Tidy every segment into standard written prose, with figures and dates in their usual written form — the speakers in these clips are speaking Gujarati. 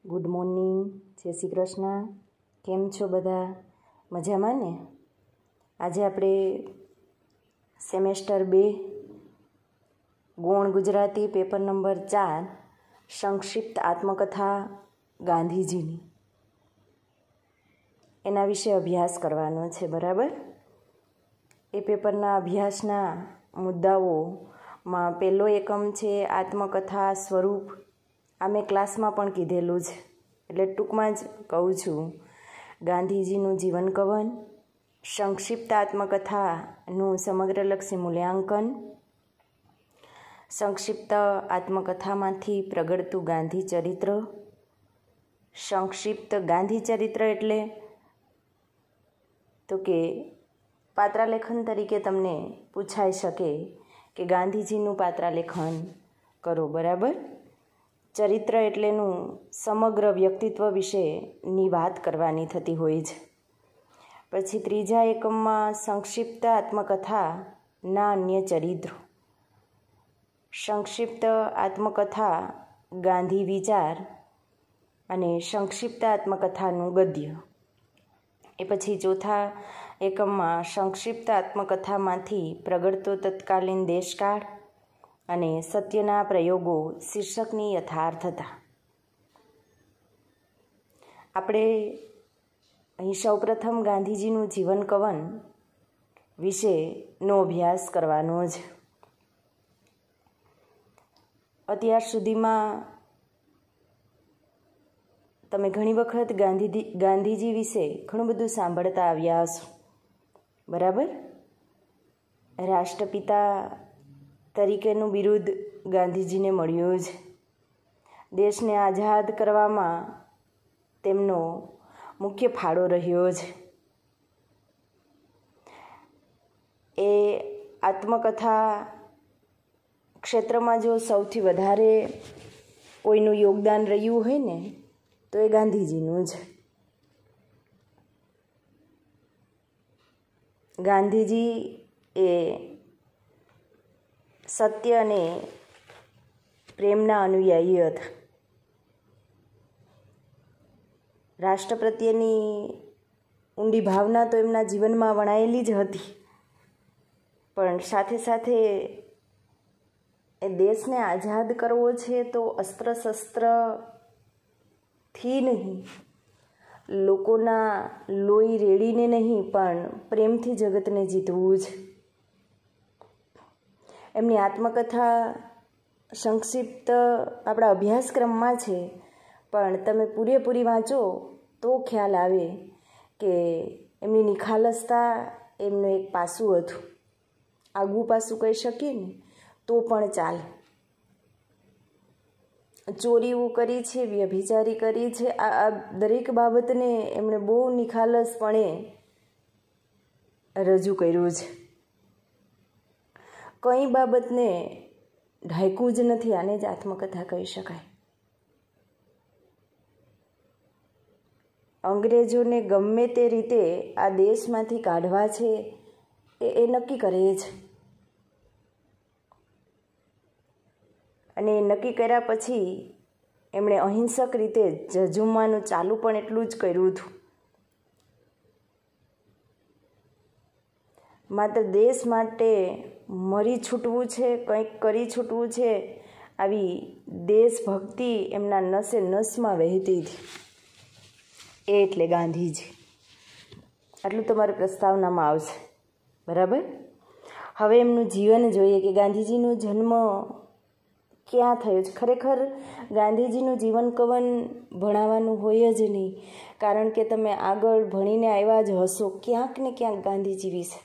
ગુડ મોર્નિંગ, જય શ્રી કૃષ્ણ. કેમ છો બધા? મજામાં ને? આજે આપણે સેમેસ્ટર 2 ગૌણ ગુજરાતી પેપર નંબર 4 સંક્ષિપ્ત આત્મકથા ગાંધીજીની એના વિશે અભ્યાસ કરવાનો છે, બરાબર? એ પેપરના અભ્યાસના મુદ્દાઓમાં પહેલો એકમ છે આત્મકથા સ્વરૂપ. આ મેં ક્લાસમાં પણ કીધેલું છે, એટલે ટૂંકમાં જ કહું છું. ગાંધીજીનું જીવન કવન, સંક્ષિપ્ત આત્મકથાનું સમગ્રલક્ષી મૂલ્યાંકન, સંક્ષિપ્ત આત્મકથામાંથી પ્રગટતું ગાંધી ચરિત્ર. સંક્ષિપ્ત ગાંધી ચરિત્ર એટલે તો કે પાત્રાલેખન તરીકે તમને પૂછાઈ શકે કે ગાંધીજીનું પાત્રાલેખન કરો, બરાબર? ચરિત્ર એટલેનું સમગ્ર વ્યક્તિત્વ વિશેની વાત કરવાની થતી હોય છે. પછી ત્રીજા એકમમાં સંક્ષિપ્ત આત્મકથાના અન્ય ચરિત્રો, સંક્ષિપ્ત આત્મકથા ગાંધી વિચાર અને સંક્ષિપ્ત આત્મકથાનું ગદ્ય. એ પછી ચોથા એકમમાં સંક્ષિપ્ત આત્મકથામાંથી પ્રગટતો તત્કાલીન દેશકાળ અને સત્યના પ્રયોગો શીર્ષકની યથાર્થતા. આપણે અહીં સૌપ્રથમ ગાંધીજીનું જીવન કવન વિશેનો અભ્યાસ કરવાનો છે. અત્યાર સુધીમાં તમે ઘણી વખત ગાંધીજી વિશે ઘણું બધું સાંભળતા આવ્યા હશો, બરાબર? રાષ્ટ્રપિતા તરીકેનું બિરુદ ગાંધીજીને મળ્યું છે. દેશને આઝાદ કરવામાં તેમનો મુખ્ય ફાળો રહ્યો છે. એ આત્મકથા ક્ષેત્રમાં જો સૌથી વધારે કોઈનું યોગદાન રહ્યું હોય ને તો એ ગાંધીજીનું છે. ગાંધીજી એ સત્ય અને પ્રેમના અનુયાયી હતા. રાષ્ટ્ર પ્રત્યેની ઊંડી ભાવના તો એમના જીવનમાં વણાયેલી જ હતી, પણ સાથે સાથે એ દેશને આઝાદ કરવો છે તો અસ્ત્ર શસ્ત્રથી નહીં, લોકોના લોહી રેડીને નહીં, પણ પ્રેમથી જગતને જીતવું છે. એમની આત્મકથા સંક્ષિપ્ત આપણા અભ્યાસક્રમમાં છે, પણ તમે પૂરેપૂરી વાંચો તો ખ્યાલ આવે કે એમની નિખાલસતા એમનું એક પાસું હતું. આગવું પાસું કહી શકીએ ને તો પણ ચાલે. ચોરીઓ કરી છે, વ્યભિચારી કરી છે, આ દરેક બાબતને એમણે બહુ નિખાલસપણે રજૂ કર્યું છે. કઈ બાબતને ઢાંક્યું જ નથી. આને જ આત્મકથા કહી શકાય. અંગ્રેજોને ગમે તે રીતે આ દેશમાંથી કાઢવા છે એ નક્કી કરે છે, અને નક્કી કર્યા પછી એમણે અહિંસક રીતે ઝઝૂમવાનું ચાલુ પણ એટલું જ કર્યું હતું. માત્ર દેશ માટે મરી છૂટવું છે, કંઈક કરી છૂટવું છે, આવી દેશભક્તિ એમના નસે નસમાં વહેતી હતી. એ એટલે ગાંધીજી. આટલું તમારી પ્રસ્તાવનામાં આવશે, બરાબર? હવે એમનું જીવન જોઈએ કે ગાંધીજીનો જન્મ ક્યાં થયો છે. ખરેખર ગાંધીજીનું જીવન કવન ભણાવવાનું હોય જ નહીં, કારણ કે તમે આગળ ભણીને આવ્યા જ હશો ક્યાંક ને ક્યાંક ગાંધીજી વિશે,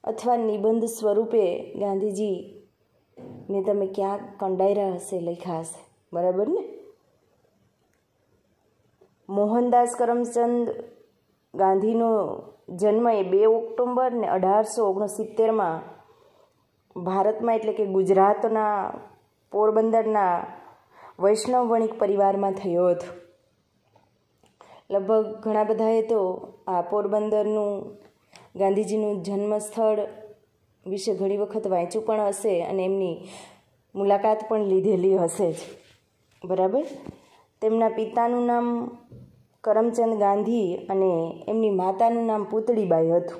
અથવા નિબંધ સ્વરૂપે ગાંધીજીને તમે ક્યાંક કંડાર્યા હશે, લખ્યા હશે, બરાબર ને? મોહનદાસ કરમચંદ ગાંધીનો જન્મ એ 2 ઓક્ટોબર ને 1869માં ભારતમાં એટલે કે ગુજરાતના પોરબંદરના વૈષ્ણવ વણિક પરિવારમાં થયો હતો. લગભગ ઘણા બધાએ તો આ પોરબંદરનું ગાંધીજીનું જન્મસ્થળ વિશે ઘણી વખત વાંચ્યું પણ હશે અને એમની મુલાકાત પણ લીધેલી હશે જ, બરાબર? તેમના પિતાનું નામ કરમચંદ ગાંધી અને એમની માતાનું નામ પૂતળીબાઈ હતું.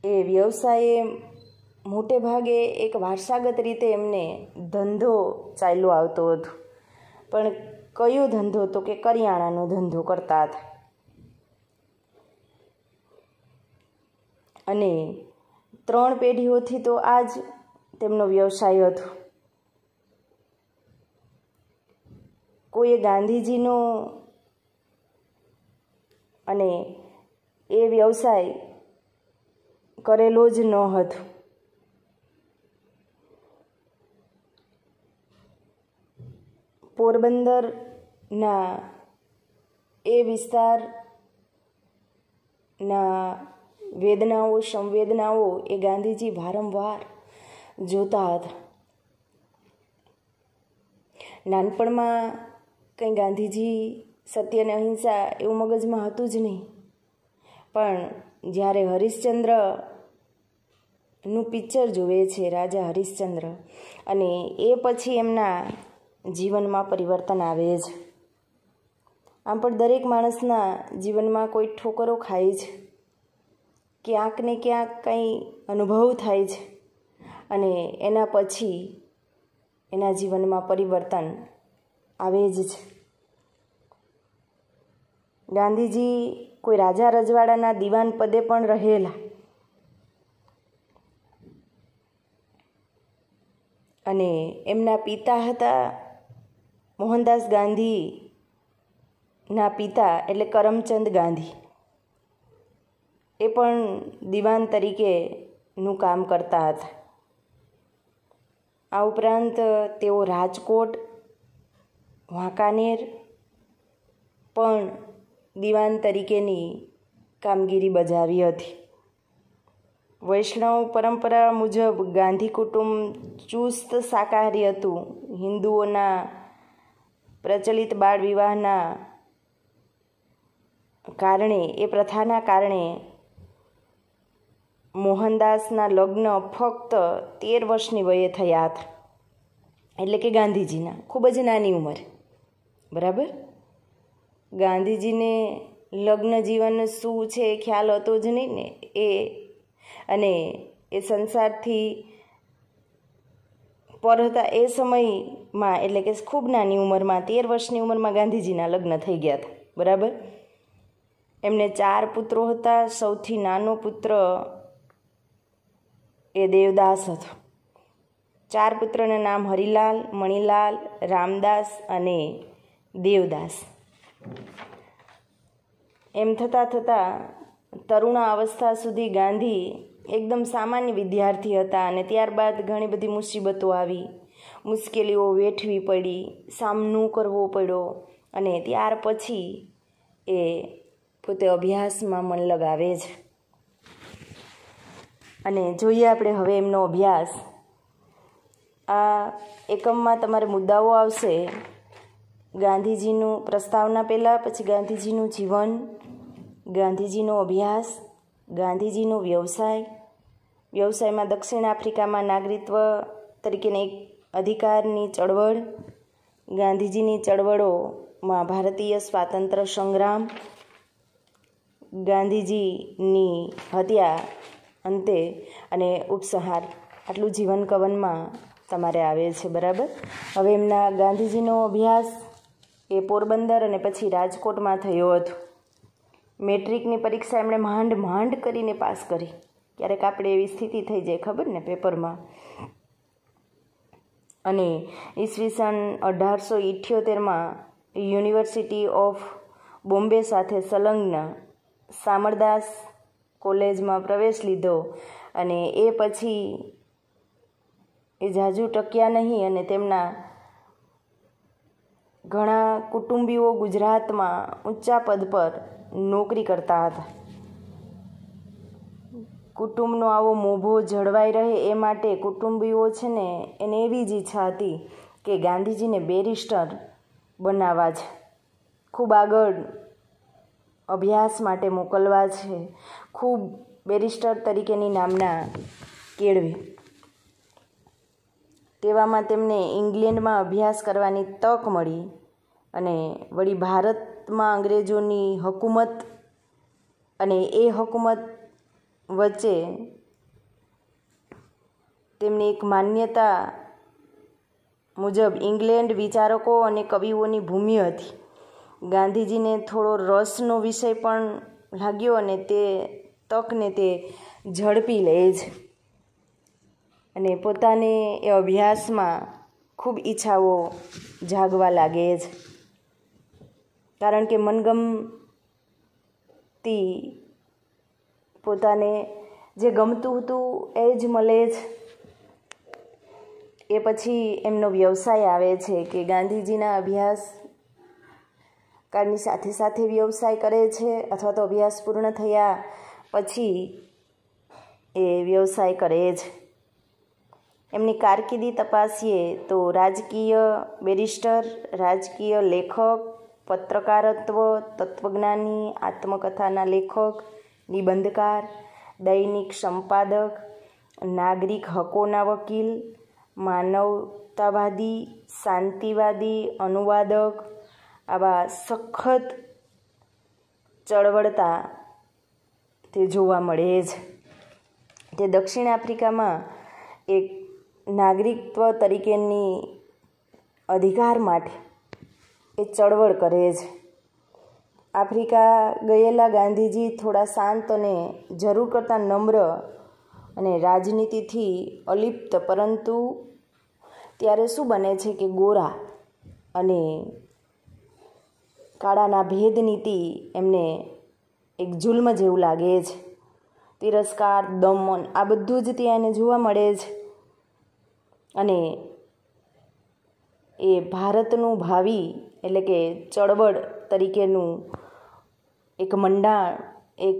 એ વ્યવસાયે મોટે ભાગે એક વારસાગત રીતે એમને ધંધો ચાલ્યો આવતો હતો. પણ કયો ધંધો? તો કે કરિયાણાનો ધંધો કરતા હતા. અને 3 પેઢીઓથી તો આ જ તેમનો વ્યવસાય હતો. કોઈએ ગાંધીજીનો અને એ વ્યવસાય કરેલો જ ન હતો. પોરબંદરના એ વિસ્તારના વેદનાઓ સંવેદનાઓ એ ગાંધીજી વારંવાર જોતા હતા. નાનપણમાં કંઈ ગાંધીજી સત્ય અને અહિંસા એવું મગજમાં હતું જ નહીં. પણ જ્યારે હરિશ્ચંદ્રનું પિક્ચર જુએ છે, રાજા હરિશ્ચંદ્ર, અને એ પછી એમના જીવનમાં પરિવર્તન આવે છે. આમ પણ દરેક માણસના જીવનમાં કોઈ ઠોકરો ખાય છે, ક્યાંક ને ક્યાંક કંઈ અનુભવ થાય છે, અને એના પછી એના જીવનમાં પરિવર્તન આવે જ છે. ગાંધીજી કોઈ રાજા રજવાડાના દિવાન પદે પણ રહેલા, અને એમના પિતા હતા મોહનદાસ ગાંધીના પિતા એટલે કરમચંદ ગાંધી. એ પણ દિવાન તરીકેનું કામ કરતા હતા. આ ઉપરાંત તેઓ રાજકોટ, વાંકાનેર પણ દિવાન તરીકેની કામગીરી બજાવી હતી. વૈષ્ણવ પરંપરા મુજબ ગાંધી કુટુંબ ચુસ્ત શાકાહારી હતું. હિન્દુઓના પ્રચલિત બાળ વિવાહના કારણે, એ પ્રથાના કારણે મોહનદાસના લગ્ન ફક્ત 13 વર્ષની વયે થયા હતા. એટલે કે ગાંધીજીના ખૂબ જ નાની ઉંમર. બરાબર. ગાંધીજીને લગ્ન જીવન શું છે એ ખ્યાલ હતો જ નહીં ને. અને એ સંસારથી પર હતા એ સમયમાં, એટલે કે ખૂબ નાની ઉંમરમાં, 13 વર્ષની ઉંમરમાં ગાંધીજીના લગ્ન થઈ ગયા હતા. બરાબર. એમને 4 પુત્રો હતા. સૌથી નાનો પુત્ર એ દેવદાસ હતો. 4 પુત્રના નામ હરિલાલ, મણિલાલ, રામદાસ અને દેવદાસ. એમ થતાં થતાં તરુણા અવસ્થા સુધી ગાંધી એકદમ સામાન્ય વિદ્યાર્થી હતા. અને ત્યારબાદ ઘણી બધી મુસીબતો આવી, મુશ્કેલીઓ વેઠવી પડી, સામનો કરવો પડ્યો. અને ત્યાર પછી એ પોતે અભ્યાસમાં મન લગાવે છે. અને જોઈએ આપણે હવે એમનો અભ્યાસ. આ એકમમાં તમારે મુદ્દાઓ આવશે. ગાંધીજીનું પ્રસ્તાવના પહેલાં, પછી ગાંધીજીનું જીવન, ગાંધીજીનો અભ્યાસ, ગાંધીજીનો વ્યવસાય, વ્યવસાયમાં દક્ષિણ આફ્રિકામાં નાગરિકત્વ તરીકેની એક અધિકારની ચળવળ, ગાંધીજીની ચળવળોમાં ભારતીય સ્વાતંત્ર્ય સંગ્રામ, ગાંધીજીની હત્યા અંતે અને ઉપસંહાર. આટલું જીવન કવનમાં તમારે આવે છે. બરાબર. હવે એમના ગાંધીજીનો અભ્યાસ એ પોરબંદર અને પછી રાજકોટમાં થયો હતો. મેટ્રિકની પરીક્ષા એમણે માંડ કરીને પાસ કરી. ક્યારેક આપણે એવી સ્થિતિ થઈ જાય, ખબર ને, પેપરમાં. અને ઈસવીસન 1878માં યુનિવર્સિટી ઓફ બોમ્બે સાથે સંલગ્ન શામળદાસ કોલેજમાં પ્રવેશ લીધો. અને એ પછી એ ઝાઝુ ટક્યા નહીં, અને તેમના ઘણા કુટુંબીઓ ગુજરાતમાં ઊંચા પદ પર નોકરી કરતા હતા. કુટુંબનો આવો મોભો જળવાઈ રહે એ માટે કુટુંબીઓ છે ને, એને એવી જ ઈચ્છા હતી કે ગાંધીજીને બેરિસ્ટર બનાવવા છે, ખૂબ આગળ અભ્યાસ માટે મોકલવા છે, ખૂબ બેરિસ્ટર તરીકેની નામના કેળવે. તેવામાં તેમને ઇંગ્લેન્ડમાં અભ્યાસ કરવાની તક મળી અને વળી ભારતમાં અંગ્રેજોની હકૂમત અને એ હકૂમત વચ્ચે તેમની એક માન્યતા મુજબ ઇંગ્લેન્ડ વિચારકો અને કવિઓની ભૂમિ હતી. ગાંધીજીને થોડો રસનો વિષય પણ લાગ્યો અને તે તકને તે ઝડપી લે જ અને પોતાને એ અભ્યાસમાં ખૂબ ઈચ્છાઓ જાગવા લાગે જ, કારણ કે મનગમતી પોતાને જે ગમતું હતું એ જ મળે જ. એ પછી એમનો વ્યવસાય આવે છે કે ગાંધીજીના અભ્યાસ કાળની સાથે સાથે વ્યવસાય કરે છે અથવા તો અભ્યાસ પૂર્ણ થયા પછી એ વ્યવસાય કરે જ. એમની કારકિર્દી તપાસીએ તો રાજકીય બેરિસ્ટર, રાજકીય લેખક, પત્રકારત્વ, તત્વજ્ઞાની, આત્મકથાના લેખક, નિબંધકાર, દૈનિક સંપાદક, નાગરિક હકોના વકીલ, માનવતાવાદી, શાંતિવાદી, અનુવાદક, આવા સખત ચળવળતા તે જોવા મળે જ. તે દક્ષિણ આફ્રિકામાં એક નાગરિકત્વ તરીકેની અધિકાર માટે એ ચળવળ કરે જ. આફ્રિકા ગયેલા ગાંધીજી થોડા શાંત અને જરૂર કરતાં નમ્ર અને રાજનીતિથી અલિપ્ત, પરંતુ ત્યારે શું બને છે કે ગોરા અને કાળાના ભેદ નીતિ એમને એક જુલ્મ જેવું લાગે છે. તિરસ્કાર, દમન આ બધું જ ત્યાં એને જોવા મળે છે અને એ ભારતનું ભાવિ એટલે કે ચળવળ તરીકેનું એક મંડાણ, એક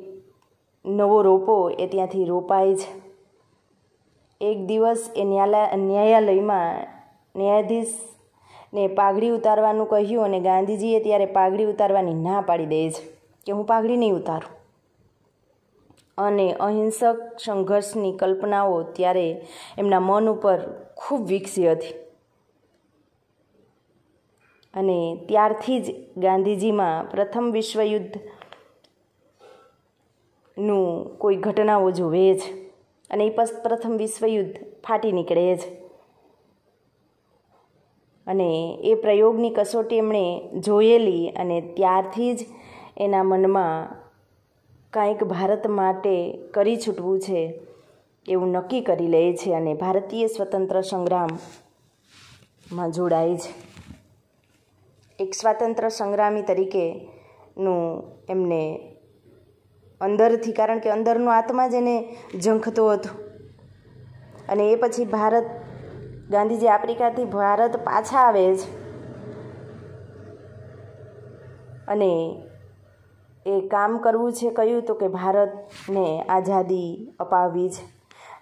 નવો રોપો એ ત્યાંથી રોપાય છે. એક દિવસ એ ન્યાયાલયમાં ન્યાયાધીશને પાઘડી ઉતારવાનું કહ્યું અને ગાંધીજીએ ત્યારે પાઘડી ઉતારવાની ના પાડી દે છે કે હું પાઘડી નહીં ઉતારું. અને અહિંસક સંઘર્ષની કલ્પનાઓ ત્યારે એમના મન ઉપર ખૂબ વિકસી હતી અને ત્યારથી જ ગાંધીજીમાં પ્રથમ વિશ્વયુદ્ધનું કોઈ ઘટનાઓ જોવે જ અને એ પ્રથમ વિશ્વયુદ્ધ ફાટી નીકળે જ અને એ પ્રયોગની કસોટી એમણે જોયેલી અને ત્યારથી જ એના મનમાં કાંઈક ભારત માટે કરી છૂટવું છે એવું નક્કી કરી લે છે અને ભારતીય સ્વતંત્ર સંગ્રામમાં જોડાય છે. એક સ્વાતંત્ર્ય સંગ્રામી તરીકેનું એમને અંદરથી, કારણ કે અંદરનો આત્મા જ એને ઝંખતો હતો અને એ પછી ગાંધીજી આફ્રિકાથી ભારત પાછા આવે છે અને એ કામ કરવું છે કયું તો કે ભારતને આઝાદી અપાવવી છે.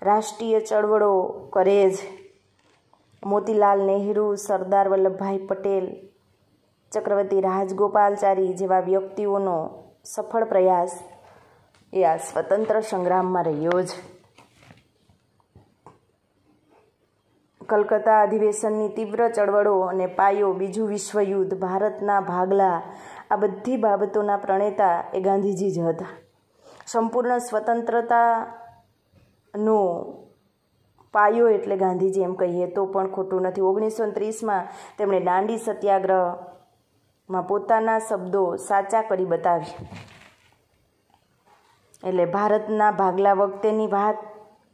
રાષ્ટ્રીય ચળવળો કરે જ. મોતીલાલ નેહરુ, સરદાર વલ્લભભાઈ પટેલ, ચક્રવર્તી રાજગોપાલચારી જેવા વ્યક્તિઓનો સફળ પ્રયાસ એ આ સ્વતંત્ર સંગ્રામમાં રહ્યો જ. કલકત્તા અધિવેશનની તીવ્ર ચળવળો અને પાયો, બીજું વિશ્વયુદ્ધ, ભારતના ભાગલા, આ બધી બાબતોના પ્રણેતા એ ગાંધીજી જ હતા. સંપૂર્ણ સ્વતંત્રતાનો પાયો એટલે ગાંધીજી એમ કહીએ તો પણ ખોટું નથી. 1930માં તેમણે દાંડી સત્યાગ્રહમાં પોતાના શબ્દો સાચા કરી બતાવ્યા. એટલે ભારતના ભાગલા વખતેની વાત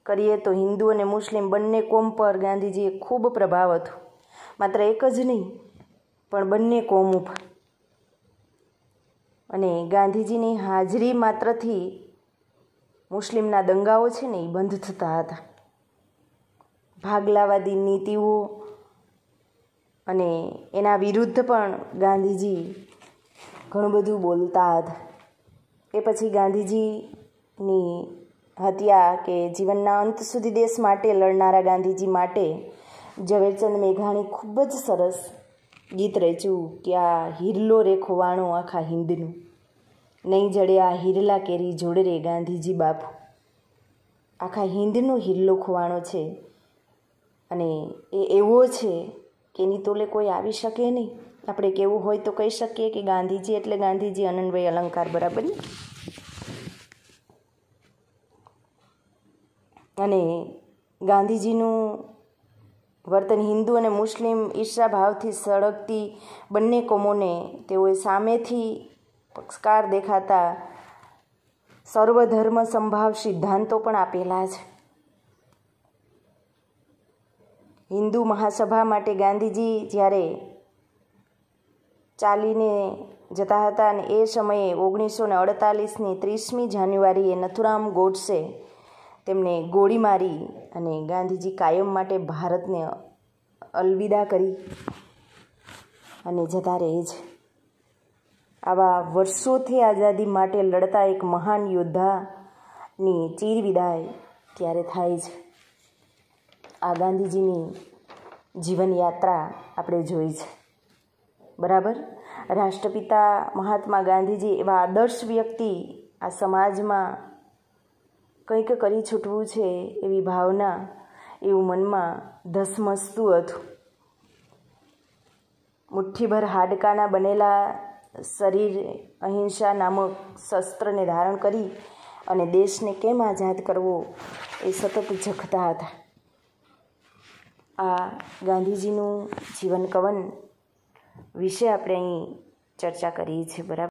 કરીએ તો હિન્દુ અને મુસ્લિમ બંને કોમ પર ગાંધીજીએ ખૂબ પ્રભાવ હતો. માત્ર એક જ નહીં પણ બંને કોમ ઉપર. અને ગાંધીજીની હાજરી માત્રથી મુસ્લિમના દંગાઓ છે ને એ બંધ થતા હતા. ભાગલાવાદી નીતિઓ અને એના વિરુદ્ધ પણ ગાંધીજી ઘણું બધું બોલતા હતા. એ પછી ગાંધીજીની હત્યા કે જીવનના અંત સુધી દેશ માટે લડનારા ગાંધીજી માટે ઝવેરચંદ મેઘાણી ખૂબ જ સરસ ગીત રચ્યું કે આ હિરલો રે ખોવાણો આખા હિંદનું, નહીં જડ્યા હિરલા કેરી જોડે રે ગાંધીજી બાપુ. આખા હિંદનો હિરલો ખોવાણો છે અને એ એવો છે કે એની તોલે કોઈ આવી શકે નહીં. આપણે કેવું હોય તો કહી શકીએ કે ગાંધીજી એટલે ગાંધીજી, અનંતભાઈ અલંકાર, બરાબર ને? અને ગાંધીજીનું વર્તન હિન્દુ અને મુસ્લિમ ઈર્ષા ભાવથી સળગતી બંને કોમોને તેઓએ સામેથી પક્ષકાર દેખાતા સર્વધર્મ સંભાવ સિદ્ધાંતો પણ આપેલા છે. હિન્દુ મહાસભા માટે ગાંધીજી જ્યારે ચાલીને જતા હતા અને એ સમયે 1948ની 30મી જાન્યુઆરીએ નથુરામ ગોડસે તેમને ગોળી મારી અને ગાંધીજી કાયમ માટે ભારતને અલવિદા કરી અને જતા રહે છે. આવા વર્ષોથી આઝાદી માટે લડતા એક મહાન યોદ્ધાની ચીરવિદાય ત્યારે થાય છે. આ ગાંધીજીની જીવનયાત્રા આપણે જોઈ છે, બરાબર. રાષ્ટ્રપિતા મહાત્મા ગાંધીજી એવા આદર્શ વ્યક્તિ આ સમાજમાં કંઈક કરી છૂટવું છે એવી ભાવના એવું મનમાં ધસમસતું હતું. મુઠ્ઠીભર હાડકાના બનેલા શરીર અહિંસા નામક શસ્ત્રને ધારણ કરી અને દેશને કેમ આઝાદ કરવો એ સતત ઝખતા હતા. આ ગાંધીજીનું જીવન કવન વિશે આપણે અહીં ચર્ચા કરીએ છીએ, બરાબર.